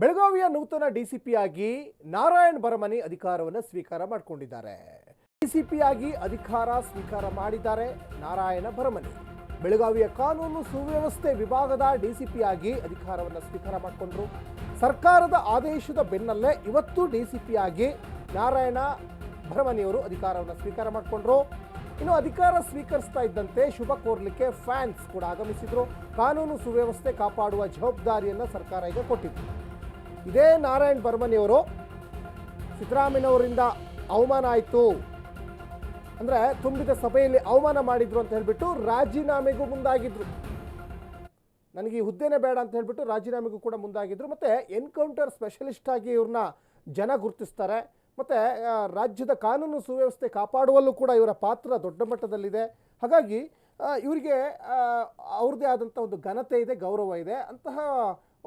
ಬೆಳಗಾವಿಯ ನೂತನ ಡಿಸಿಪಿಯಾಗಿ ನಾರಾಯಣ್ ಭರಮನಿ ಅಧಿಕಾರವನ್ನು ಸ್ವೀಕಾರ ಮಾಡಿಕೊಂಡಿದ್ದಾರೆ. ಡಿಸಿಪಿಯಾಗಿ ಅಧಿಕಾರ ಸ್ವೀಕಾರ ಮಾಡಿದ್ದಾರೆ ನಾರಾಯಣ ಭರಮನಿ. ಬೆಳಗಾವಿಯ ಕಾನೂನು ಸುವ್ಯವಸ್ಥೆ ವಿಭಾಗದ ಡಿಸಿಪಿಯಾಗಿ ಅಧಿಕಾರವನ್ನು ಸ್ವೀಕಾರ ಮಾಡಿಕೊಂಡ್ರು. ಸರ್ಕಾರದ ಆದೇಶದ ಬೆನ್ನಲ್ಲೇ ಇವತ್ತು ಡಿಸಿಪಿಯಾಗಿ ನಾರಾಯಣ ಭರಮನಿಯವರು ಅಧಿಕಾರವನ್ನು ಸ್ವೀಕಾರ ಮಾಡಿಕೊಂಡ್ರು. ಇನ್ನು ಅಧಿಕಾರ ಸ್ವೀಕರಿಸ್ತಾ ಇದ್ದಂತೆ ಶುಭ ಕೋರ್ಲಿಕ್ಕೆ ಫ್ಯಾನ್ಸ್ ಕೂಡ ಆಗಮಿಸಿದ್ರು. ಕಾನೂನು ಸುವ್ಯವಸ್ಥೆ ಕಾಪಾಡುವ ಜವಾಬ್ದಾರಿಯನ್ನು ಸರ್ಕಾರ ಈಗ ಕೊಟ್ಟಿತ್ತು. ಇದೇ ನಾರಾಯಣ್ ಭರಮನಿಯವರು ಸಿದ್ದರಾಮಯ್ಯನವರಿಂದ ಅವಮಾನ ಆಯಿತು ಅಂದರೆ ತುಂಬಿದ ಸಭೆಯಲ್ಲಿ ಅವಮಾನ ಮಾಡಿದ್ರು ಅಂತ ಹೇಳ್ಬಿಟ್ಟು ರಾಜೀನಾಮೆಗೂ ಮುಂದಾಗಿದ್ರು. ನನಗೆ ಈ ಹುದ್ದೆನೇ ಬೇಡ ಅಂತ ಹೇಳ್ಬಿಟ್ಟು ರಾಜೀನಾಮೆಗೂ ಕೂಡ ಮುಂದಾಗಿದ್ರು. ಮತ್ತು ಎನ್ಕೌಂಟರ್ ಸ್ಪೆಷಲಿಸ್ಟ್ ಆಗಿ ಇವ್ರನ್ನ ಜನ ಗುರುತಿಸ್ತಾರೆ. ಮತ್ತು ರಾಜ್ಯದ ಕಾನೂನು ಸುವ್ಯವಸ್ಥೆ ಕಾಪಾಡುವಲ್ಲೂ ಕೂಡ ಇವರ ಪಾತ್ರ ದೊಡ್ಡ ಮಟ್ಟದಲ್ಲಿದೆ. ಹಾಗಾಗಿ ಇವರಿಗೆ ಅವ್ರದ್ದೇ ಆದಂಥ ಒಂದು ಘನತೆ ಇದೆ, ಗೌರವ ಇದೆ. ಅಂತಹ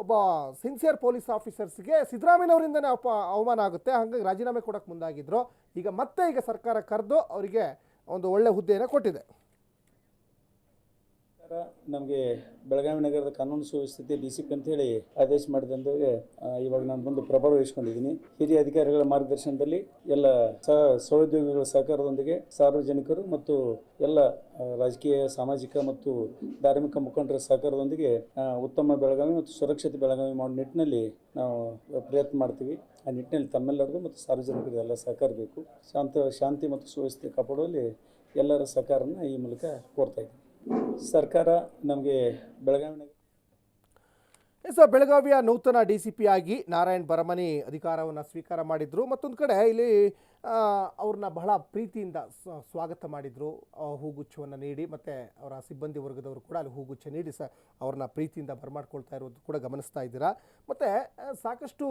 ಒಬ್ಬ ಸಿನ್ಸಿಯರ್ ಪೊಲೀಸ್ ಆಫೀಸರ್ಸ್ಗೆ ಸಿದ್ದರಾಮಯ್ಯನವರಿಂದನೇ ಅವಮಾನ ಆಗುತ್ತೆ. ಹಾಗಾಗಿ ರಾಜೀನಾಮೆ ಕೊಡೋಕ್ಕೆ ಮುಂದಾಗಿದ್ರು. ಈಗ ಸರ್ಕಾರ ಕರೆದು ಅವರಿಗೆ ಒಂದು ಒಳ್ಳೆ ಹುದ್ದೆಯನ್ನು ಕೊಟ್ಟಿದೆ. ನಮಗೆ ಬೆಳಗಾವಿ ನಗರದ ಕಾನೂನು ಸುವ್ಯವಸ್ಥೆ ಡಿಸಿಪಿ ಅಂತೇಳಿ ಆದೇಶ ಮಾಡಿದಂಗೆ ಇವಾಗ ನಾನು ಬಂದು ಪ್ರಭಾವ ವಹಿಸ್ಕೊಂಡಿದ್ದೀನಿ. ಹಿರಿಯ ಅಧಿಕಾರಿಗಳ ಮಾರ್ಗದರ್ಶನದಲ್ಲಿ ಎಲ್ಲ ಸಹೋದ್ಯೋಗಿಗಳ ಸಹಕಾರದೊಂದಿಗೆ ಸಾರ್ವಜನಿಕರು ಮತ್ತು ಎಲ್ಲ ರಾಜಕೀಯ, ಸಾಮಾಜಿಕ ಮತ್ತು ಧಾರ್ಮಿಕ ಮುಖಂಡರ ಸಹಕಾರದೊಂದಿಗೆ ಉತ್ತಮ ಬೆಳಗಾವಿ ಮತ್ತು ಸುರಕ್ಷಿತ ಬೆಳಗಾವಿ ಮಾಡೋ ನಿಟ್ಟಿನಲ್ಲಿ ನಾವು ಪ್ರಯತ್ನ ಮಾಡ್ತೀವಿ. ಆ ನಿಟ್ಟಿನಲ್ಲಿ ತಮ್ಮೆಲ್ಲರಿಗೂ ಮತ್ತು ಸಾರ್ವಜನಿಕರಿಗೆ ಎಲ್ಲ ಸಹಕಾರ ಬೇಕು. ಶಾಂತಿ ಮತ್ತು ಸುವ್ಯವಸ್ಥೆ ಕಾಪಾಡುವಲ್ಲಿ ಎಲ್ಲರ ಸಹಕಾರನ ಈ ಮೂಲಕ ಕೋರ್ತಾ ಇದ್ದೀವಿ. ಸರ್ಕಾರ ನಮಗೆ ಬೆಳಗಾವಿಯ ನೂತನ ಡಿಸಿಪಿಯಾಗಿ ನಾರಾಯಣ್ ಭರಮನಿ ಅಧಿಕಾರವನ್ನು ಸ್ವೀಕಾರ ಮಾಡಿದ್ರು. ಮತ್ತೊಂದು ಕಡೆ ಇಲ್ಲಿ ಅವ್ರನ್ನ ಬಹಳ ಪ್ರೀತಿಯಿಂದ ಸ್ವಾಗತ ಮಾಡಿದ್ರು, ಹೂಗುಚ್ಛವನ್ನು ನೀಡಿ. ಮತ್ತು ಅವರ ಸಿಬ್ಬಂದಿ ವರ್ಗದವರು ಕೂಡ ಅಲ್ಲಿ ಹೂಗುಚ್ಛ ನೀಡಿ ಅವ್ರನ್ನ ಪ್ರೀತಿಯಿಂದ ಬರಮಾಡ್ಕೊಳ್ತಾ ಇರೋದು ಕೂಡ ಗಮನಿಸ್ತಾ ಇದ್ದೀರಾ. ಮತ್ತು ಸಾಕಷ್ಟು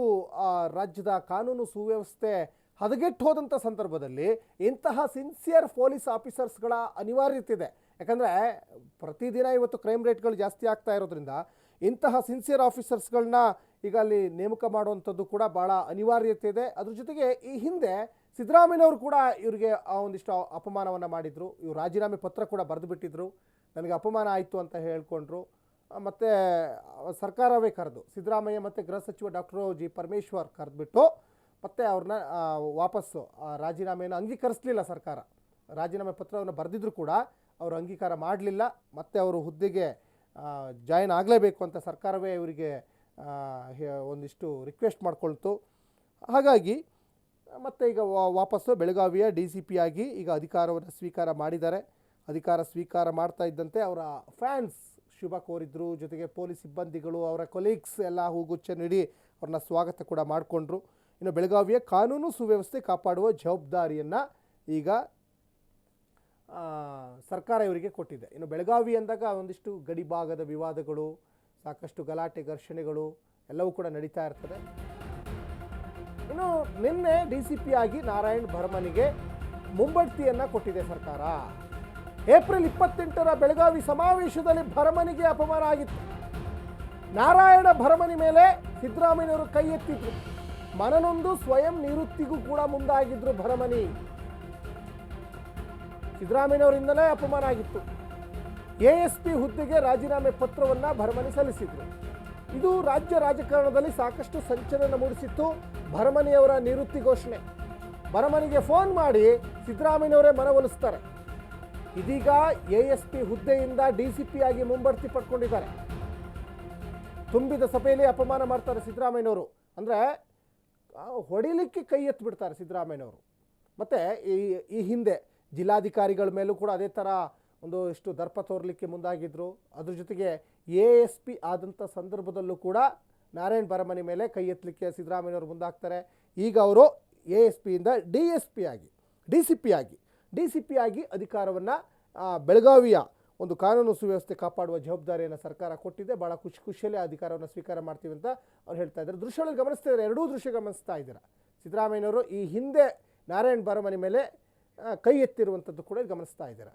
ರಾಜ್ಯದ ಕಾನೂನು ಸುವ್ಯವಸ್ಥೆ ಹದಗೆಟ್ಟು ಹೋದಂಥ ಸಂದರ್ಭದಲ್ಲಿ ಇಂತಹ ಸಿನ್ಸಿಯರ್ ಪೊಲೀಸ್ ಆಫೀಸರ್ಸ್ಗಳ ಅನಿವಾರ್ಯತೆ ಇದೆ. ಯಾಕಂದರೆ ಪ್ರತಿದಿನ ಇವತ್ತು ಕ್ರೈಮ್ ರೇಟ್ಗಳು ಜಾಸ್ತಿ ಆಗ್ತಾ ಇರೋದ್ರಿಂದ ಇಂತಹ ಸಿನ್ಸಿಯರ್ ಆಫೀಸರ್ಸ್ಗಳನ್ನ ಈಗ ಅಲ್ಲಿ ನೇಮಕ ಮಾಡುವಂಥದ್ದು ಕೂಡ ಭಾಳ ಅನಿವಾರ್ಯತೆ ಇದೆ. ಅದ್ರ ಜೊತೆಗೆ ಈ ಹಿಂದೆ ಸಿದ್ದರಾಮಯ್ಯನವರು ಕೂಡ ಇವರಿಗೆ ಒಂದಿಷ್ಟು ಅಪಮಾನವನ್ನು ಮಾಡಿದರು. ಇವರು ರಾಜೀನಾಮೆ ಪತ್ರ ಕೂಡ ಬರೆದು ಬಿಟ್ಟಿದ್ರು. ನನಗೆ ಅಪಮಾನ ಆಯಿತು ಅಂತ ಹೇಳ್ಕೊಂಡ್ರು. ಮತ್ತು ಸರ್ಕಾರವೇ ಕರೆದು ಸಿದ್ದರಾಮಯ್ಯ ಮತ್ತು ಗೃಹ ಸಚಿವ ಡಾಕ್ಟರ್ ಜಿ ಪರಮೇಶ್ವರ್ ಕರೆದುಬಿಟ್ಟು ಮತ್ತು ಅವ್ರನ್ನ ವಾಪಸ್ಸು ರಾಜೀನಾಮೆಯನ್ನು ಅಂಗೀಕರಿಸಲಿಲ್ಲ. ಸರ್ಕಾರ ರಾಜೀನಾಮೆ ಪತ್ರವನ್ನು ಬರೆದಿದ್ರು ಕೂಡ ಅವರು ಅಂಗೀಕಾರ ಮಾಡಲಿಲ್ಲ. ಮತ್ತು ಅವರು ಹುದ್ದೆಗೆ ಜಾಯಿನ್ ಆಗಲೇಬೇಕು ಅಂತ ಸರ್ಕಾರವೇ ಇವರಿಗೆ ಒಂದಿಷ್ಟು ರಿಕ್ವೆಸ್ಟ್ ಮಾಡ್ಕೊಳ್ತು. ಹಾಗಾಗಿ ಮತ್ತು ಈಗ ವಾಪಸ್ಸು ಬೆಳಗಾವಿಯ ಡಿಸಿಪಿಯಾಗಿ ಈಗ ಅಧಿಕಾರವನ್ನು ಸ್ವೀಕಾರ ಮಾಡಿದ್ದಾರೆ. ಅಧಿಕಾರ ಸ್ವೀಕಾರ ಮಾಡ್ತಾ ಇದ್ದಂತೆ ಅವರ ಫ್ಯಾನ್ಸ್ ಶುಭ ಕೋರಿದ್ರು. ಜೊತೆಗೆ ಪೊಲೀಸ್ ಸಿಬ್ಬಂದಿಗಳು, ಅವರ ಕೊಲೀಗ್ಸ್ ಎಲ್ಲ ಹೂಗುಚ್ಛ ನೀಡಿ ಅವ್ರನ್ನ ಸ್ವಾಗತ ಕೂಡ ಮಾಡಿಕೊಂಡ್ರು. ಇನ್ನು ಬೆಳಗಾವಿಯ ಕಾನೂನು ಸುವ್ಯವಸ್ಥೆ ಕಾಪಾಡುವ ಜವಾಬ್ದಾರಿಯನ್ನು ಈಗ ಸರ್ಕಾರ ಇವರಿಗೆ ಕೊಟ್ಟಿದೆ. ಇನ್ನು ಬೆಳಗಾವಿ ಅಂದಾಗ ಒಂದಿಷ್ಟು ಗಡಿ ಭಾಗದ ವಿವಾದಗಳು, ಸಾಕಷ್ಟು ಗಲಾಟೆ, ಘರ್ಷಣೆಗಳು ಎಲ್ಲವೂ ಕೂಡ ನಡೀತಾ ಇರ್ತದೆ. ಇನ್ನು ನಿನ್ನೆ ಡಿಸಿಪಿಯಾಗಿ ನಾರಾಯಣ್ ಭರಮನಿಗೆ ಮುಂಬಡ್ತಿಯನ್ನು ಕೊಟ್ಟಿದೆ ಸರ್ಕಾರ. ಏಪ್ರಿಲ್ 28ರ ಬೆಳಗಾವಿ ಸಮಾವೇಶದಲ್ಲಿ ಭರಮನಿಗೆ ಅಪಮಾನ ಆಗಿತ್ತು. ನಾರಾಯಣ ಭರಮನಿ ಮೇಲೆ ಸಿದ್ದರಾಮಯ್ಯನವರು ಕೈ ಎತ್ತಿದ್ರು. ಮನನೊಂದು ಸ್ವಯಂ ನಿವೃತ್ತಿಗೂ ಕೂಡ ಮುಂದಾಗಿದ್ರು ಭರಮನಿ. ಸಿದ್ದರಾಮಯ್ಯನವರಿಂದಲೇ ಅಪಮಾನ ಆಗಿತ್ತು. ASP ಹುದ್ದೆಗೆ ರಾಜೀನಾಮೆ ಪತ್ರವನ್ನು ಭರಮನಿ ಸಲ್ಲಿಸಿದ್ರು. ಇದು ರಾಜ್ಯ ರಾಜಕಾರಣದಲ್ಲಿ ಸಾಕಷ್ಟು ಸಂಚಲನ ಮೂಡಿಸಿತ್ತು. ಭರಮನಿಯವರ ನಿವೃತ್ತಿ ಘೋಷಣೆ. ಭರಮನಿಗೆ ಫೋನ್ ಮಾಡಿ ಸಿದ್ದರಾಮಯ್ಯನವರೇ ಮನವೊಲಿಸ್ತಾರೆ. ಇದೀಗ ASP ಹುದ್ದೆಯಿಂದ DCPಯಾಗಿ ಮುಂಬಡ್ತಿ ಪಡ್ಕೊಂಡಿದ್ದಾರೆ. ತುಂಬಿದ ಸಭೆಯಲ್ಲಿ ಅಪಮಾನ ಮಾಡ್ತಾರೆ ಸಿದ್ದರಾಮಯ್ಯನವರು. ಅಂದರೆ ಹೊಡಿಲಿಕ್ಕೆ ಕೈ ಎತ್ತಿಬಿಡ್ತಾರೆ ಸಿದ್ದರಾಮಯ್ಯನವರು. ಮತ್ತು ಈ ಹಿಂದೆ ಜಿಲ್ಲಾಧಿಕಾರಿಗಳ ಮೇಲೂ ಕೂಡ ಅದೇ ಥರ ಒಂದಿಷ್ಟು ದರ್ಪ ತೋರಲಿಕ್ಕೆ ಮುಂದಾಗಿದ್ದರು. ಅದ್ರ ಜೊತೆಗೆ ASP ಆದಂಥ ಸಂದರ್ಭದಲ್ಲೂ ಕೂಡ ನಾರಾಯಣ್ ಭರಮನಿ ಮೇಲೆ ಕೈ ಎತ್ತಲಿಕ್ಕೆ ಸಿದ್ದರಾಮಯ್ಯನವರು ಮುಂದಾಗ್ತಾರೆ. ಈಗ ಅವರು ASPಯಿಂದ DCPಯಾಗಿ ಅಧಿಕಾರವನ್ನು ಬೆಳಗಾವಿಯ ಒಂದು ಕಾನೂನು ಸುವ್ಯವಸ್ಥೆ ಕಾಪಾಡುವ ಜವಾಬ್ದಾರಿಯನ್ನು ಸರ್ಕಾರ ಕೊಟ್ಟಿದೆ. ಭಾಳ ಖುಷಿಯಲ್ಲಿ ಅಧಿಕಾರವನ್ನು ಸ್ವೀಕಾರ ಮಾಡ್ತೀವಿ ಅಂತ ಅವ್ರು ಹೇಳ್ತಾ ಇದ್ದಾರೆ. ದೃಶ್ಯಗಳಲ್ಲಿ ಗಮನಿಸ್ತಾ ಇದ್ದಾರೆ, ಎರಡೂ ದೃಶ್ಯ ಗಮನಿಸ್ತಾ ಇದ್ದೀರಾ. ಸಿದ್ದರಾಮಯ್ಯನವರು ಈ ಹಿಂದೆ ನಾರಾಯಣ್ ಭರಮನಿ ಮೇಲೆ ಕೈ ಎತ್ತಿರುವಂಥದ್ದು ಕೂಡ ಗಮನಿಸ್ತಾ ಇದ್ದೀರಾ.